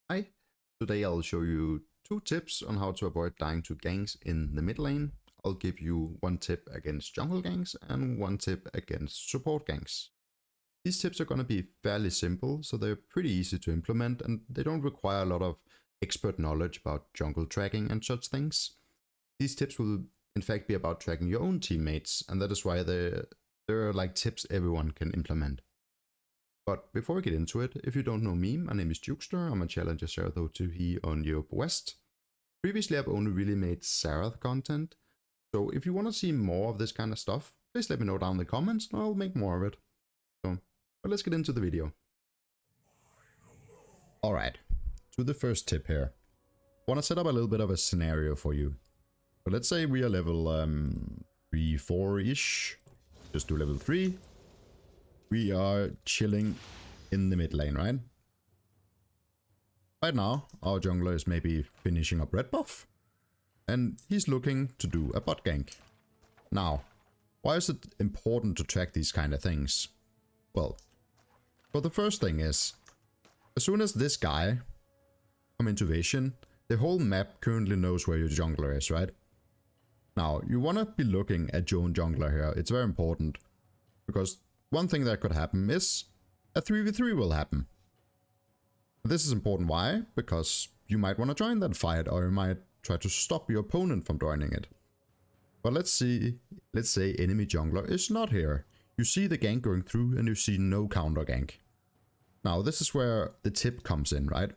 Hi, today I'll show you 2 tips on how to avoid dying to ganks in the mid lane. I'll give you 1 tip against jungle ganks and 1 tip against support ganks. These tips are going to be fairly simple, so they're pretty easy to implement and they don't require a lot of expert knowledge about jungle tracking and such things. These tips will in fact be about tracking your own teammates, and that is why they're like tips everyone can implement. But before we get into it, if you don't know me, my name is Jukester. I'm a challenger Xerath otp on Europe West. Previously I've only really made Xerath content, so if you want to see more of this kind of stuff, please let me know down in the comments and I'll make more of it. But let's get into the video. Alright, to the first tip here. I want to set up a little bit of a scenario for you. So let's say we are level 3-4-ish, just do level 3. We are chilling in the mid lane, right? Right now, our jungler is maybe finishing up red buff, and he's looking to do a bot gank. Now, why is it important to track these kind of things? Well, the first thing is, as soon as this guy comes into vision, the whole map currently knows where your jungler is, right? Now, you want to be looking at your own jungler here. It's very important, because one thing that could happen is a 3v3 will happen. This is important. Why? Because you might want to join that fight, or you might try to stop your opponent from joining it. But let's say enemy jungler is not here. You see the gank going through and you see no counter gank. Now this is where the tip comes in, right?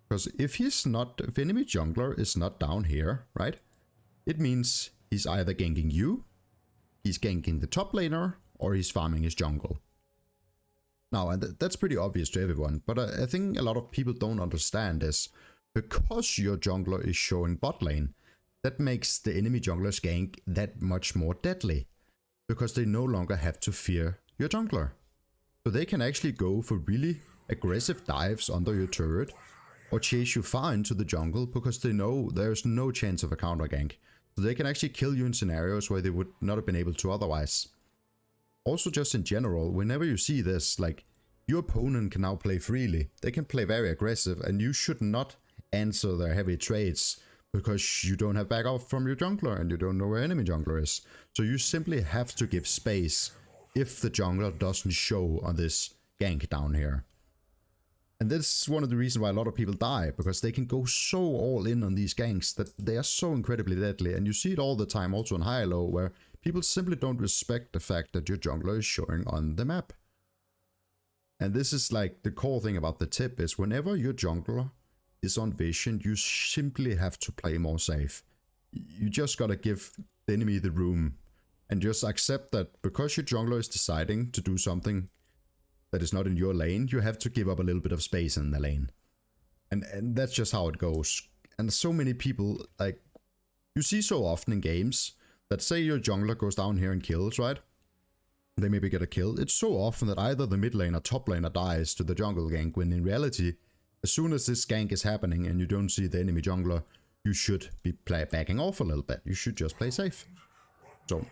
Because if enemy jungler is not down here, right? It means he's either ganking you, he's ganking the top laner, or he's farming his jungle. Now, and that's pretty obvious to everyone, but I think a lot of people don't understand is because your jungler is showing bot lane, that makes the enemy jungler's gank that much more deadly, because they no longer have to fear your jungler. So they can actually go for really aggressive dives under your turret, or chase you far into the jungle because they know there's no chance of a counter gank. So they can actually kill you in scenarios where they would not have been able to otherwise. Also, just in general, whenever you see this, like, your opponent can now play freely. They can play very aggressive, and you should not answer their heavy trades because you don't have backup from your jungler and you don't know where enemy jungler is. So you simply have to give space if the jungler doesn't show on this gank down here. And this is one of the reasons why a lot of people die, because they can go so all in on these ganks that they are so incredibly deadly. And you see it all the time also in high-low, where people simply don't respect the fact that your jungler is showing on the map. And this is like the core thing about the tip is whenever your jungler is on vision, you simply have to play more safe. You just gotta give the enemy the room and just accept that because your jungler is deciding to do something that is not in your lane, you have to give up a little bit of space in the lane. And that's just how it goes. And so many people, like, you see so often in games that say your jungler goes down here and kills, right? They maybe get a kill. It's so often that either the mid lane or top laner dies to the jungle gank, when in reality, as soon as this gank is happening and you don't see the enemy jungler, you should be backing off a little bit. You should just play safe. So,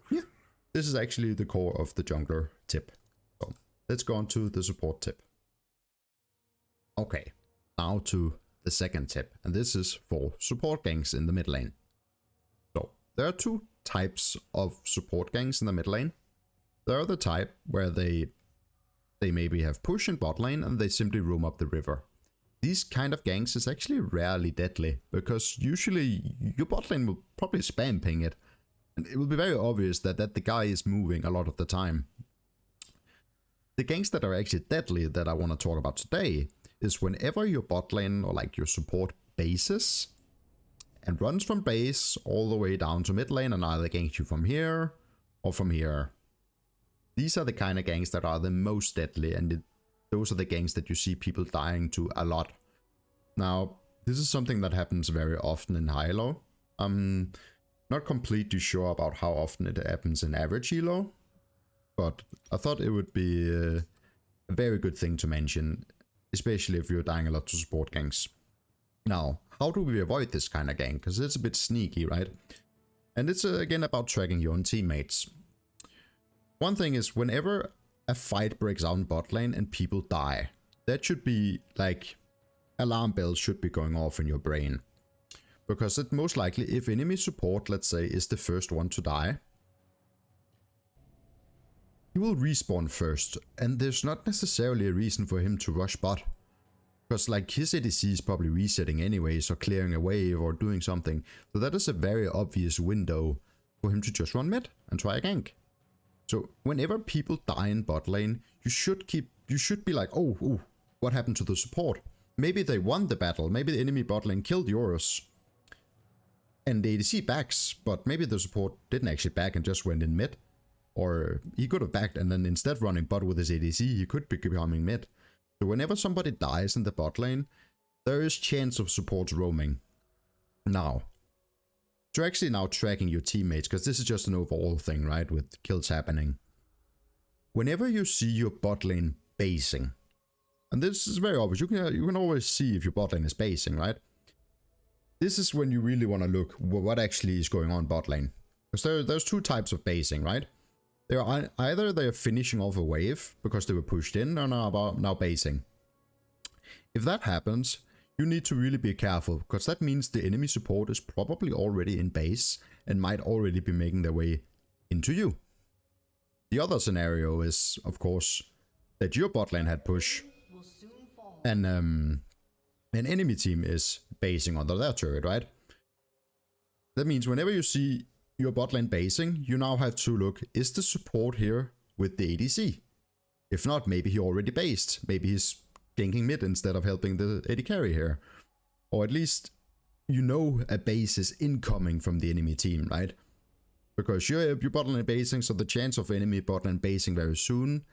yeah, this is actually the core of the jungler tip. So, let's go on to the support tip. Okay, now to the second tip, and this is for support ganks in the mid lane. So, there are 2 types of support ganks in the mid lane. There are the type where they maybe have push in bot lane and they simply roam up the river. These kind of ganks is actually rarely deadly, because usually your bot lane will probably spam ping it, and it will be very obvious that the guy is moving a lot of the time. The ganks that are actually deadly that I want to talk about today is whenever your bot lane or like your support bases and runs from base all the way down to mid lane and either ganks you from here or from here. These are the kind of ganks that are the most deadly, and those are the ganks that you see people dying to a lot. Now, this is something that happens very often in high-low. I'm not completely sure about how often it happens in average elo, but I thought it would be a very good thing to mention, especially if you're dying a lot to support ganks. Now, how do we avoid this kind of gank? Because it's a bit sneaky, right? And it's again about tracking your own teammates. One thing is, whenever a fight breaks out in bot lane and people die, that should be like alarm bells should be going off in your brain. Because it most likely, if enemy support, let's say, is the first one to die, he will respawn first, and there's not necessarily a reason for him to rush bot. Because like his ADC is probably resetting anyways, or clearing a wave, or doing something. So that is a very obvious window for him to just run mid and try a gank. So whenever people die in bot lane, you should be like, oh, what happened to the support? Maybe they won the battle, maybe the enemy bot lane killed yours. And the ADC backs, but maybe the support didn't actually back and just went in mid. Or he could have backed and then instead running bot with his ADC, he could be becoming mid. So whenever somebody dies in the bot lane, there is chance of supports roaming. Now, so actually now tracking your teammates, because this is just an overall thing, right, with kills happening. Whenever you see your bot lane basing, and this is very obvious, you can always see if your bot lane is basing, right? This is when you really want to look what actually is going on bot lane. Because there's two types of basing, right? Either they're finishing off a wave because they were pushed in, or now basing. If that happens, you need to really be careful, because that means the enemy support is probably already in base and might already be making their way into you. The other scenario is, of course, that your bot lane had push and an enemy team is basing under their turret, right? That means whenever you see your bot lane basing, you now have to look, is the support here with the ADC? If not, maybe he already based. Maybe he's ganking mid instead of helping the AD carry here. Or at least you know a base is incoming from the enemy team, right? Because your bot lane basing, so the chance of enemy bot lane basing very soon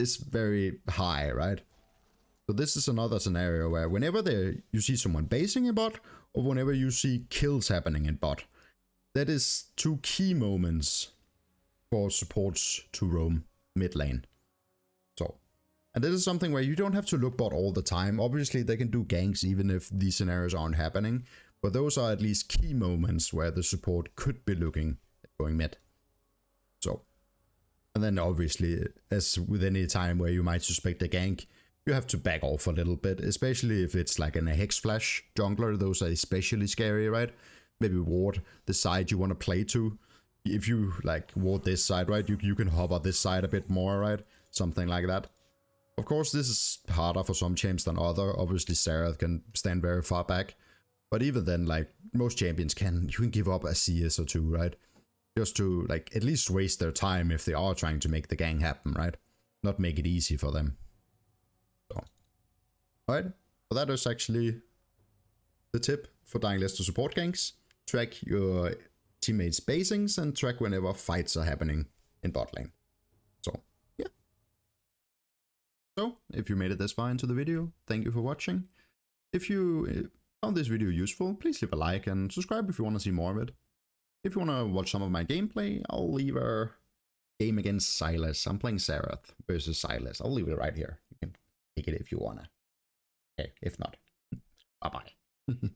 is very high, right? So this is another scenario where whenever you see someone basing in bot, or whenever you see kills happening in bot, that is two key moments for supports to roam mid lane. So, and this is something where you don't have to look bot all the time. Obviously, they can do ganks even if these scenarios aren't happening. But those are at least key moments where the support could be looking at going mid. So, and then obviously, as with any time where you might suspect a gank, you have to back off a little bit. Especially if it's like a Hex Flash jungler. Those are especially scary, right? Maybe ward the side you want to play to. If you like ward this side, right, you can hover this side a bit more, right? Something like that. Of course, this is harder for some champs than other. Obviously, Xerath can stand very far back. But even then, like, most champions you can give up a CS or two, right? Just to, like, at least waste their time if they are trying to make the gang happen, right? Not make it easy for them. So, alright. So that is actually the tip for dying less to support ganks. Track your teammates' basings and track whenever fights are happening in bot lane. So, yeah. So, if you made it this far into the video, thank you for watching. If you found this video useful, please leave a like and subscribe if you want to see more of it. If you want to watch some of my gameplay, I'll leave a game against Silas. I'm playing Xerath versus Silas. I'll leave it right here. You can take it if you want to. Okay, if not, bye-bye.